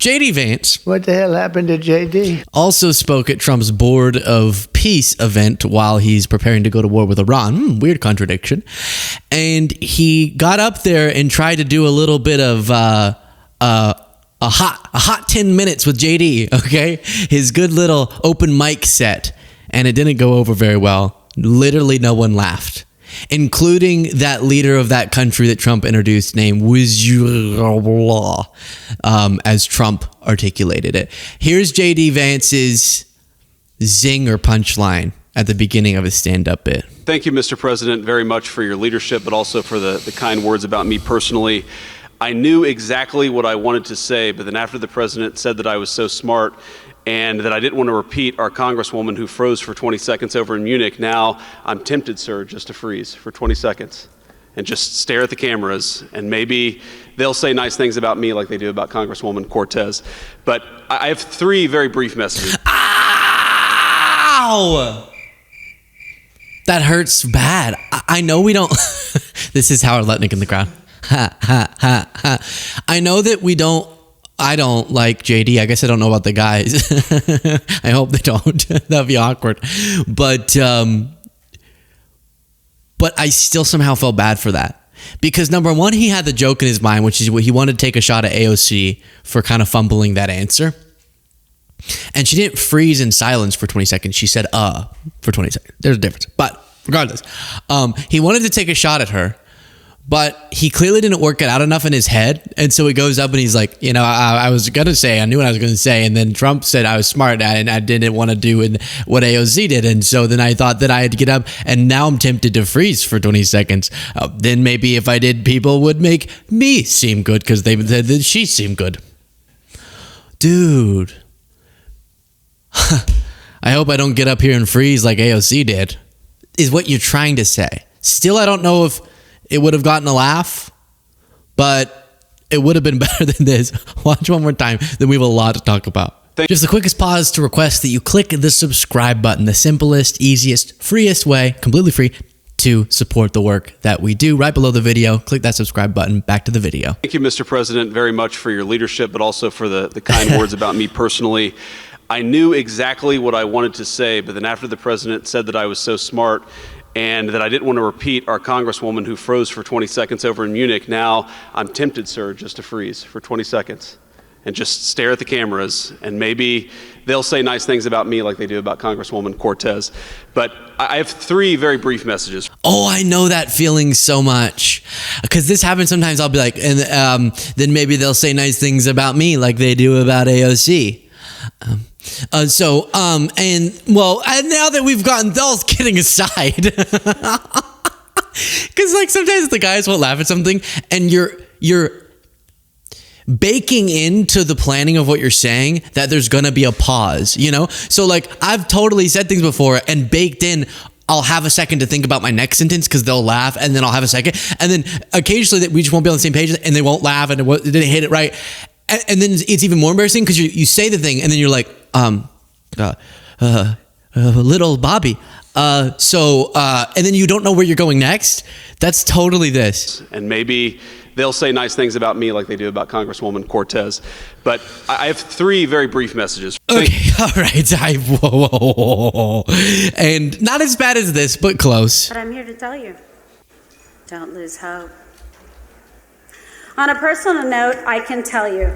JD Vance. What the hell happened to JD? Also spoke at Trump's Board of Peace event while he's preparing to go to war with Iran. Weird contradiction. And he got up there and tried to do a little bit of a hot 10 minutes with JD, okay? His good little open mic set. And it didn't go over very well. Literally no one laughed, including that leader of that country that Trump introduced named as Trump articulated it. Here's JD Vance's zing or punchline at the beginning of his stand-up bit. Thank you, Mr. President, very much for your leadership, but also for the kind words about me personally. I knew exactly what I wanted to say, but then after the president said that I was so smart and that I didn't want to repeat our congresswoman who froze for 20 seconds over in Munich, now I'm tempted, sir, just to freeze for 20 seconds and just stare at the cameras, and maybe they'll say nice things about me like they do about Congresswoman Cortez. But I have three very brief messages. Ow! That hurts bad. I know we don't... This is Howard Lutnick in the crowd. Ha, ha, ha, ha. I know that I don't like JD. I guess I don't know about the guys. I hope they don't. That'd be awkward. But I still somehow felt bad for that. Because number one, he had the joke in his mind, which is he wanted to take a shot at AOC for kind of fumbling that answer. And she didn't freeze in silence for 20 seconds. She said, for 20 seconds. There's a difference. But regardless, he wanted to take a shot at her. But he clearly didn't work it out enough in his head. And so he goes up and he's like, I was going to say, I knew what I was going to say. And then Trump said I was smart and I didn't want to do what AOC did. And so then I thought that I had to get up, and now I'm tempted to freeze for 20 seconds. Then maybe if I did, people would make me seem good because they said that she seemed good. Dude. I hope I don't get up here and freeze like AOC did, is what you're trying to say. Still, I don't know if it would have gotten a laugh, but it would have been better than this. Watch one more time, then we have a lot to talk about. Just the quickest pause to request that you click the subscribe button, the simplest, easiest, freest way, completely free, to support the work that we do. Right below the video, click that subscribe button. Back to the video. Thank you, Mr. President, very much for your leadership, but also for the kind words about me personally. I knew exactly what I wanted to say, but then after the president said that I was so smart and that I didn't want to repeat our congresswoman who froze for 20 seconds over in Munich, now I'm tempted, sir, just to freeze for 20 seconds and just stare at the cameras, and maybe they'll say nice things about me like they do about Congresswoman Cortez. But I have three very brief messages. Oh, I know that feeling so much, because this happens sometimes. I'll be like, and then maybe they'll say nice things about me like they do about AOC. And now that we've gotten those, kidding aside, because like sometimes the guys won't laugh at something, and you're baking into the planning of what you're saying that there's gonna be a pause, So like I've totally said things before and baked in, I'll have a second to think about my next sentence because they'll laugh, and then I'll have a second, and then occasionally we just won't be on the same page and they won't laugh and it didn't hit it right. And then it's even more embarrassing because you say the thing and then you're like, little Bobby. And then you don't know where you're going next. That's totally this. And maybe they'll say nice things about me like they do about Congresswoman Cortez. But I have three very brief messages. Okay, all right. Whoa. And not as bad as this, but close. But I'm here to tell you, don't lose hope. On a personal note, I can tell you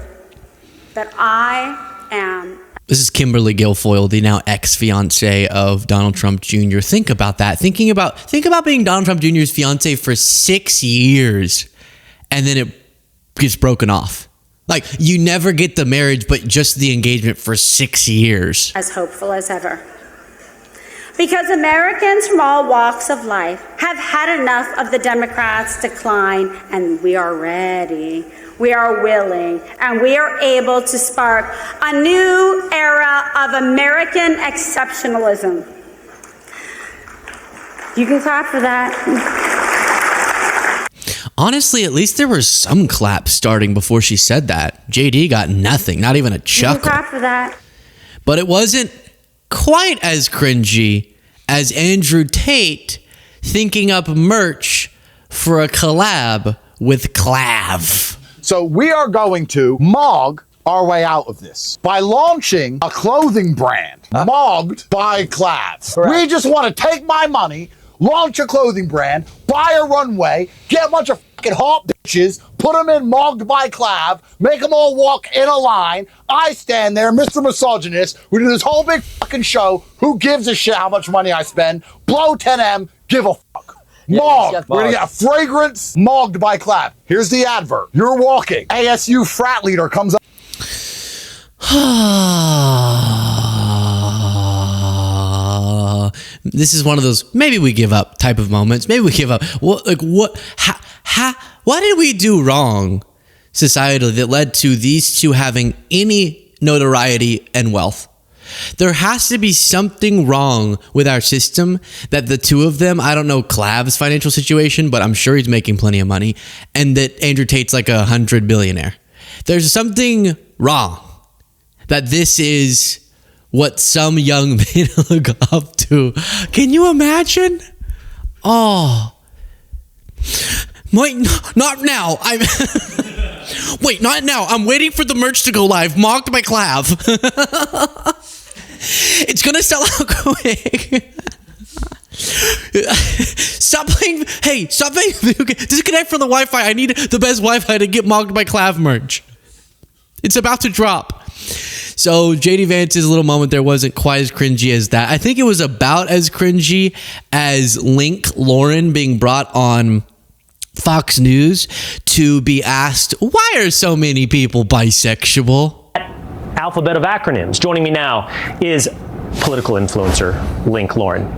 that I am... This is Kimberly Guilfoyle, the now ex-fiance of Donald Trump Jr. Think about that. Think about being Donald Trump Jr.'s fiance for 6 years, and then it gets broken off. Like, you never get the marriage, but just the engagement for 6 years. As hopeful as ever. Because Americans from all walks of life have had enough of the Democrats' decline, and we are ready, we are willing, and we are able to spark a new era of American exceptionalism. You can clap for that. Honestly, at least there were some claps starting before she said that. JD got nothing, not even a chuckle. You can clap for that. But it wasn't quite as cringy as Andrew Tate thinking up merch for a collab with Clav. So we are going to mog our way out of this by launching a clothing brand mogged by Clav. We just want to take my money, launch a clothing brand, buy a runway, get a bunch of fucking hot bitches, put them in mogged by Clav, make them all walk in a line. I stand there, Mr. Misogynist. We do this whole big fucking show. Who gives a shit how much money I spend? Blow 10M, give a fuck. Mogged. We're gonna get a fragrance mogged by Clav. Here's the advert. You're walking. ASU frat leader comes up. This is one of those maybe we give up type of moments. Maybe we give up. What did we do wrong societally that led to these two having any notoriety and wealth? There has to be something wrong with our system that the two of them, I don't know Clav's financial situation, but I'm sure he's making plenty of money, and that Andrew Tate's like $100 billionaire. There's something wrong that this is what some young men look up to. Can you imagine? Oh. Wait, not now. Wait, not now. I'm waiting for the merch to go live. Mocked by Clav. It's gonna sell out quick. Stop playing video games. Disconnect from the Wi-Fi. I need the best Wi-Fi to get mocked by Clav merch. It's about to drop. So JD Vance's little moment there wasn't quite as cringy as that. I think it was about as cringy as Link Lauren being brought on Fox News to be asked, why are so many people bisexual? Alphabet of acronyms. Joining me now is political influencer Link Lauren.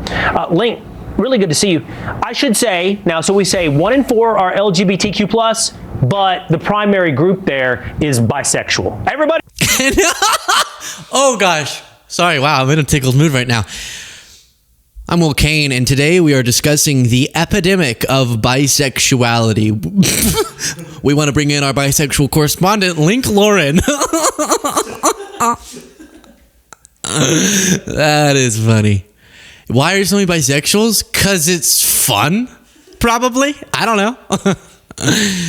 Link, really good to see you. I should say now, so we say 1 in 4 are LGBTQ+, but the primary group there is bisexual. Everybody. Oh gosh. Sorry, wow, I'm in a tickled mood right now. I'm Will Kane, and today we are discussing the epidemic of bisexuality. We want to bring in our bisexual correspondent, Link Lauren. That is funny. Why are so many bisexuals? Because it's fun? Probably. I don't know.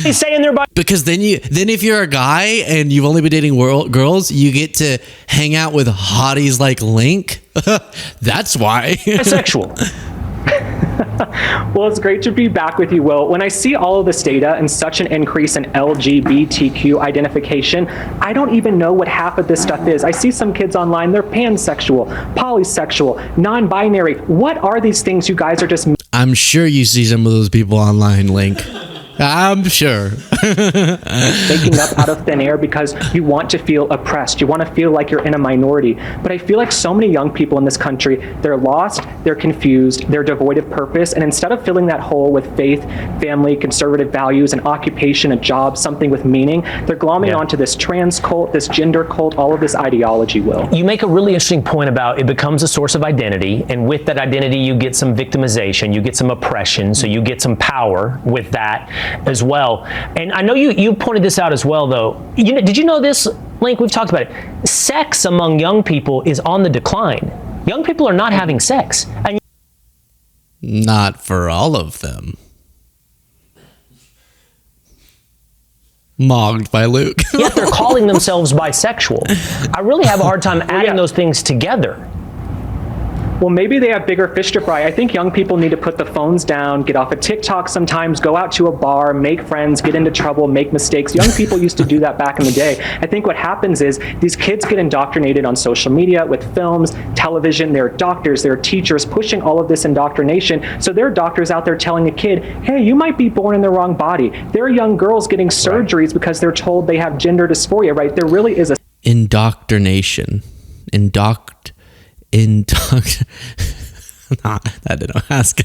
He's saying they're because then if you're a guy and you've only been dating girls, you get to hang out with hotties like Link. That's why. Bisexual. Well, it's great to be back with you, Will. When I see all of this data and such an increase in LGBTQ identification, I don't even know what half of this stuff is. I see some kids online, they're pansexual, polysexual, non-binary. What are these things you guys are just... I'm sure you see some of those people online, Link. I'm sure. Making up out of thin air because you want to feel oppressed. You want to feel like you're in a minority. But I feel like so many young people in this country, they're lost, they're confused, they're devoid of purpose. And instead of filling that hole with faith, family, conservative values, an occupation, a job, something with meaning, they're glomming onto this trans cult, this gender cult, all of this ideology, Will. You make a really interesting point about it becomes a source of identity. And with that identity, you get some victimization, you get some oppression, so you get some power with that as well. And I know you pointed this out as well, though. Did you know this, Link? We've talked about it. Sex among young people is on the decline. Young people are not having sex. And not for all of them. Mogged by Luke. Yet they're calling themselves bisexual. I really have a hard time adding those things together. Well, maybe they have bigger fish to fry. I think young people need to put the phones down, get off of TikTok sometimes, go out to a bar, make friends, get into trouble, make mistakes. Young people used to do that back in the day. I think what happens is these kids get indoctrinated on social media with films, television. There are doctors, there are teachers pushing all of this indoctrination. So there are doctors out there telling a kid, hey, you might be born in the wrong body. There are young girls getting surgeries because they're told they have gender dysphoria, right? There really is a... Indoctrination. Nah, that didn't ask.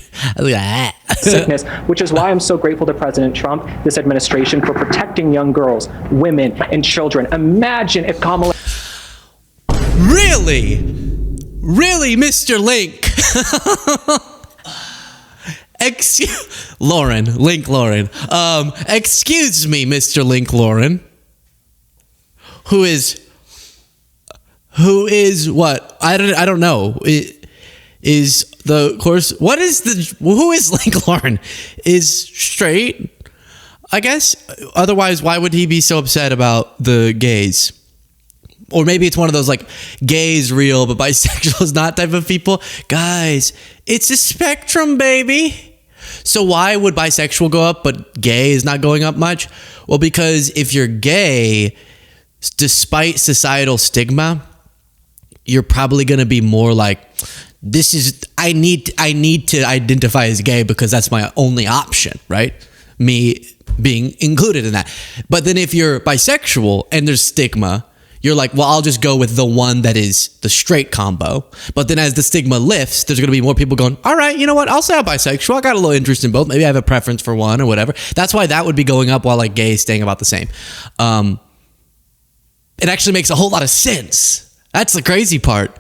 Sickness, which is why I'm so grateful to President Trump, this administration, for protecting young girls, women, and children. Imagine if Kamala... Really, Mr. Link? Link Lauren. Excuse me, Mr. Link Lauren. Who is what? I don't know. Who is Link Lauren? Is straight, I guess. Otherwise, why would he be so upset about the gays? Or maybe it's one of those like gay is real, but bisexual is not type of people. Guys, it's a spectrum, baby. So why would bisexual go up, but gay is not going up much? Well, because if you're gay, despite societal stigma, you're probably going to be more like, I need to identify as gay because that's my only option, right? Me being included in that. But then if you're bisexual and there's stigma, you're like, well, I'll just go with the one that is the straight combo. But then as the stigma lifts, there's going to be more people going, all right, you know what? I'll say I'm bisexual. I got a little interest in both. Maybe I have a preference for one or whatever. That's why that would be going up while like gay is staying about the same. It actually makes a whole lot of sense. That's the crazy part.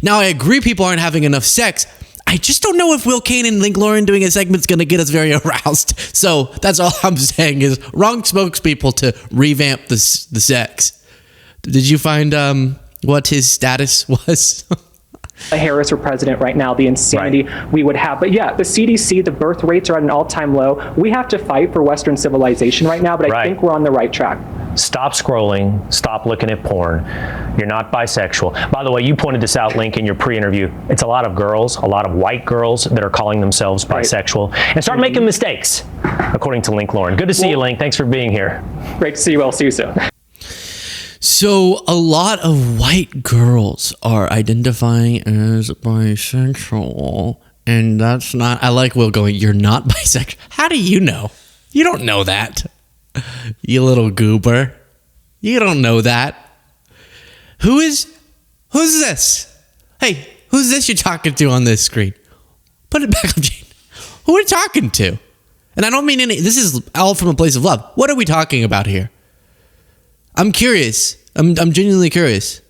Now, I agree people aren't having enough sex. I just don't know if Will Kane and Link Lauren doing a segment is going to get us very aroused. So that's all I'm saying is wrong spokespeople to revamp the sex. Did you find what his status was? Harris were president right now, the insanity we would have. But yeah, the CDC, the birth rates are at an all-time low. We have to fight for Western civilization right now, but I think we're on the right track. Stop scrolling. Stop looking at porn. You're not bisexual. By the way, you pointed this out, Link, in your pre-interview. It's a lot of girls, a lot of white girls that are calling themselves bisexual and start making mistakes, according to Link Lauren. Good to see you, Link. Thanks for being here. Great to see you. I'll see you soon. So a lot of white girls are identifying as bisexual, and that's not, I like Will going, you're not bisexual. How do you know? You don't know that. You little goober. You don't know that. Who's this? Hey, who's this you're talking to on this screen? Put it back up, Gene. Who are you talking to? And I don't mean this is all from a place of love. What are we talking about here? I'm curious. I'm genuinely curious.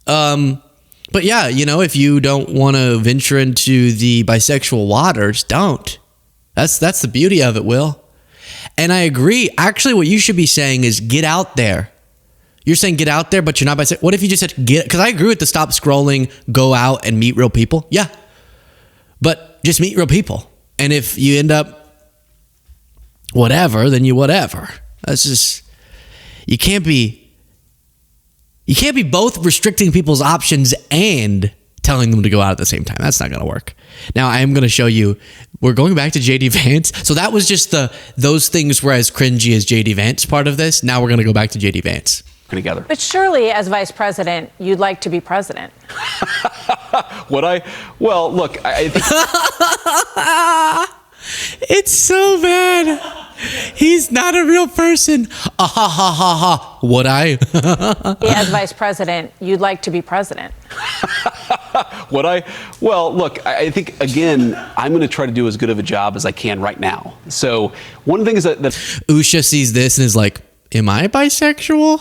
But yeah, you know, if you don't want to venture into the bisexual waters, don't. That's the beauty of it, Will. And I agree. Actually, what you should be saying is get out there. You're saying get out there, but you're not bisexual. What if you just said get? Because I agree with the stop scrolling, go out and meet real people. Yeah. But just meet real people. And if you end up whatever, then you whatever. That's just, you can't be both restricting people's options and telling them to go out at the same time. That's not going to work. Now, I am going to show you, we're going back to JD Vance. So that was just those things were as cringy as JD Vance part of this. Now we're going to go back to JD Vance. Together. But surely, as vice president, you'd like to be president. Would I? Well, look, I think... It's so bad. He's not a real person. Ha ha ha. Would I? As vice president, you'd like to be president. Would I? Well, look, I think, again, I'm going to try to do as good of a job as I can right now. So one of the things that Usha sees this and is like, am I bisexual?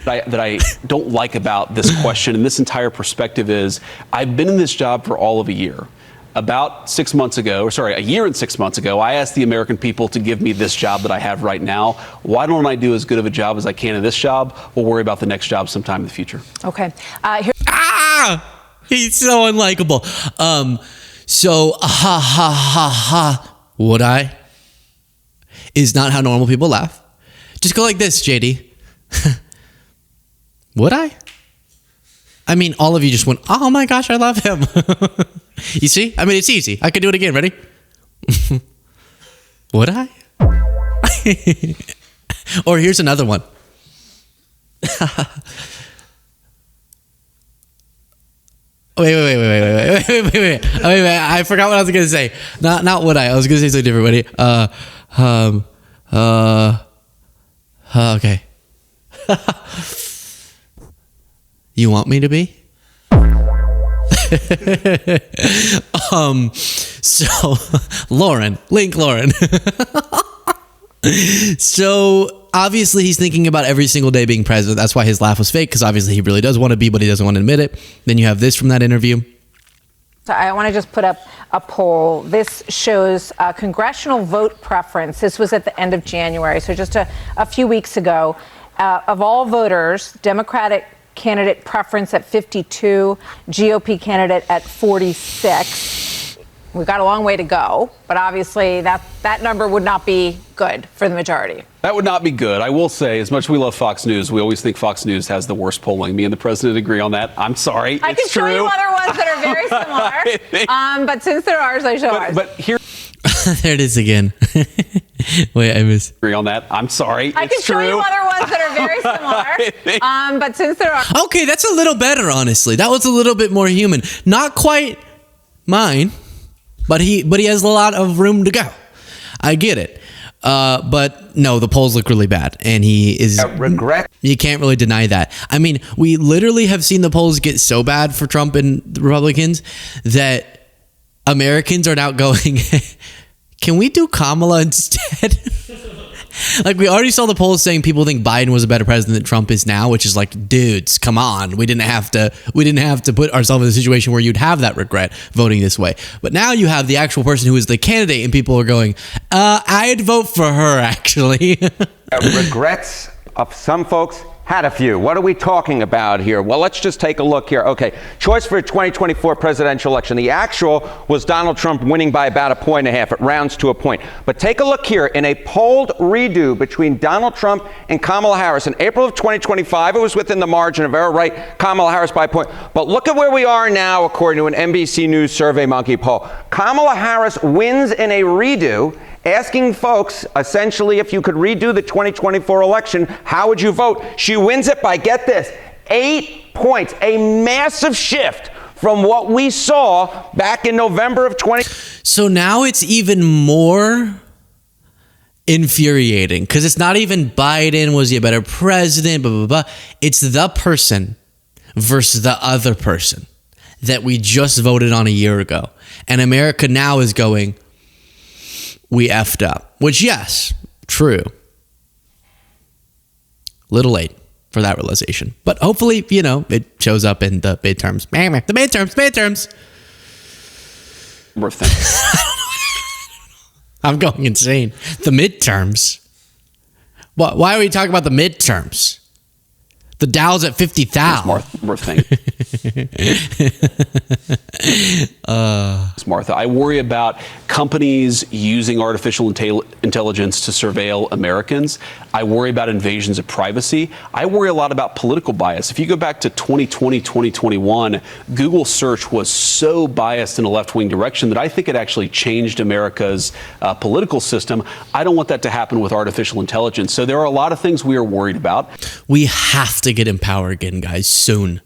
that I don't like about this question and this entire perspective is I've been in this job for all of a year. About a year and 6 months ago, I asked the American people to give me this job that I have right now. Why don't I do as good of a job as I can in this job? We'll worry about the next job sometime in the future. Okay. He's so unlikable. Would I? Is not how normal people laugh. Just go like this, JD. Would I? I mean, all of you just went, oh my gosh, I love him. You see? I mean, it's easy. I could do it again. Ready? Would I? Or here's another one. Wait. I forgot what I was going to say. Not would I. I was going to say something different. Ready? Okay. You want me to be? So Link Lauren. So obviously he's thinking about every single day being president. That's why his laugh was fake, because obviously he really does want to be, but he doesn't want to admit it. Then you have this from that interview. So I want to just put up a poll. This shows congressional vote preference. This was at the end of January, so just a few weeks ago. Of all voters, Democratic candidate preference at 52, GOP candidate at 46. We've got a long way to go, but obviously that number would not be good for the majority. That would not be good. I will say, as much as we love Fox News, we always think Fox News has the worst polling. Me and the president agree on that. I'm sorry. I can show you other ones that are very similar. But since there are, I show ours. But here. There it is again. Wait, I missed. Agree on that. I'm sorry. I can show you other ones that are very similar. But since there are. Okay, that's a little better, honestly. That was a little bit more human. Not quite mine, but he has a lot of room to go. I get it. But no, the polls look really bad, and he is regret. You can't really deny that. I mean, we literally have seen the polls get so bad for Trump and the Republicans that Americans are now going, can we do Kamala instead? Like, we already saw the polls saying people think Biden was a better president than Trump is now, which is like, dudes, come on. We didn't have to put ourselves in a situation where you'd have that regret voting this way. But now you have the actual person who is the candidate, and people are going, I'd vote for her, actually. Regrets of some folks had a few. What are we talking about here? Well, let's just take a look here. Okay, choice for 2024 presidential election. The actual was Donald Trump winning by about 1.5 points. It rounds to a point. But take a look here. In a polled redo between Donald Trump and Kamala Harris in April of 2025, it was within the margin of error, right? Kamala Harris by a point. But look at where we are now, according to an NBC News Survey Monkey poll. Kamala Harris wins in a redo, asking folks, essentially, if you could redo the 2024 election, how would you vote? She wins it by, get this, 8 points, a massive shift from what we saw back in November of 20. So now it's even more infuriating, because it's not even Biden, was he a better president, blah, blah, blah. It's the person versus the other person that we just voted on a year ago. And America now is going, we effed up, which, yes, true. Little late for that realization, but hopefully, it shows up in the midterms. The midterms. More things. I'm going insane. The midterms. Why are we talking about the midterms? The Dow's at 50,000. More things. Martha, I worry about companies using artificial intelligence to surveil Americans. I worry about invasions of privacy. I worry a lot about political bias. If you go back to 2020, 2021, Google search was so biased in a left-wing direction that I think it actually changed America's political system. I don't want that to happen with artificial intelligence. So there are a lot of things we are worried about. We have to get in power again, guys, soon.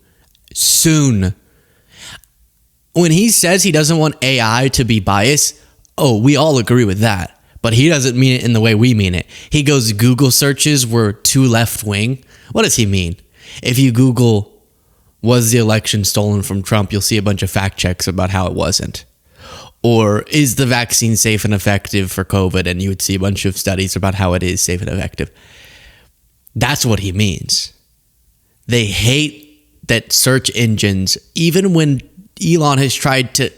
When he says he doesn't want AI to be biased, we all agree with that. But he doesn't mean it in the way we mean it. He goes, Google searches were too left-wing. What does he mean? If you Google, was the election stolen from Trump, you'll see a bunch of fact checks about how it wasn't. Or is the vaccine safe and effective for COVID? And you would see a bunch of studies about how it is safe and effective. That's what he means. They hate that search engines, even when Elon has tried to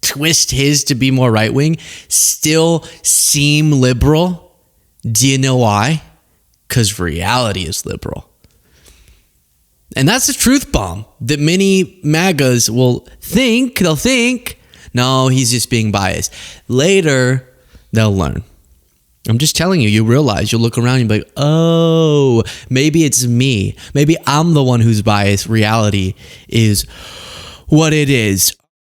twist his to be more right-wing, still seem liberal. Do you know why? Because reality is liberal. And that's the truth bomb that many MAGAs will think. They'll think, no, he's just being biased. Later, they'll learn. I'm just telling you, you realize, you'll look around and you'll be like, oh, maybe it's me. Maybe I'm the one who's biased. Reality is what it is.